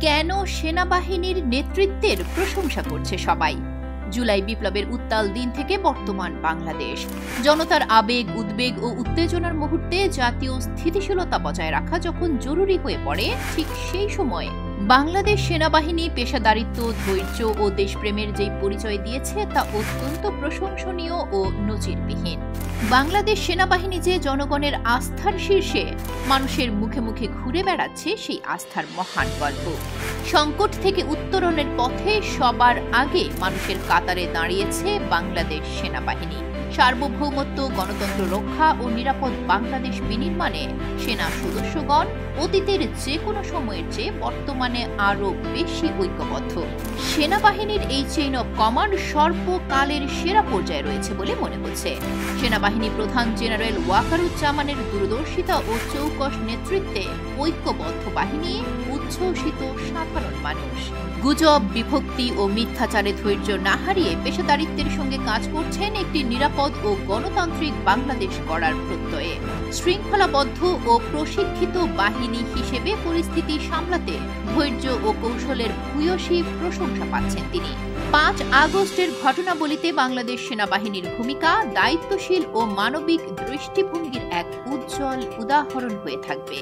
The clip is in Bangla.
কেন সেনাবাহিনীর নেতৃত্বের প্রশংসা করছে সবাই? জুলাই বিপ্লবের উত্তাল দিন থেকে বর্তমান বাংলাদেশ। জনতার আবেগ, উদ্বেগ ও উত্তেজনার মুহূর্তে জাতীয় স্থিতিশীলতা বজায় রাখা যখন জরুরি হয়ে পড়ে, ঠিক সেই সময় বাংলাদেশ সেনাবাহিনী পেশাদারিত্ব, ধৈর্য ও দেশপ্রেমের যে পরিচয় দিয়েছে তা অত্যন্ত প্রশংসনীয় ও নজিরবিহীন। বাংলাদেশ সেনাবাহিনী যে জনগণের আস্থার শীর্ষে মানুষের মুখে মুখে ঘুরে বেড়াচ্ছে, সেই আস্থার মহান গল্প। সংকট থেকে উত্তরণের পথে সবার আগে মানুষের কাতারে দাঁড়িয়েছে বাংলাদেশ সেনাবাহিনী। সার্বভৌমত্ব, গণতন্ত্র রক্ষা ও নিরাপদ বাংলাদেশ বিনির্মাণে সেনা সদস্যগণ অতীতের যে কোনো সময়ের চেয়ে বর্তমানে আরও বেশি ঐক্যবদ্ধ। সেনাবাহিনীর এই চেইন অব কমান্ড সর্বকালের সেরা পর্যায়ে রয়েছে বলে মনে হচ্ছে। সেনাবাহিনী প্রধান জেনারেল ওয়াকারুজ্জামানের দূরদর্শিতা ও চৌকস নেতৃত্বে ঐক্যবদ্ধ বাহিনী, উচ্ছ্বসিত সাধারণ মানুষ। গুজব, বিভক্তি ও মিথ্যাচারে ধৈর্য না হারিয়ে পেশাদারিত্বের সঙ্গে কাজ করছেন একটি নিরাপদ ও গণতান্ত্রিক বাংলাদেশ গড়ার প্রত্যয়ে। শৃঙ্খলাবদ্ধ ও প্রশিক্ষিত বাহিনী হিসেবে পরিস্থিতি সামলাতে ধৈর্য ও কৌশলের ভূয়সী প্রশংসা পাচ্ছেন তিনি। 5 আগস্টের ঘটনাবলিতে বাংলাদেশ সেনাবাহিনীর ভূমিকা দায়িত্বশীল ও মানবিক দৃষ্টিভঙ্গির এক উজ্জ্বল উদাহরণ হয়ে থাকবে।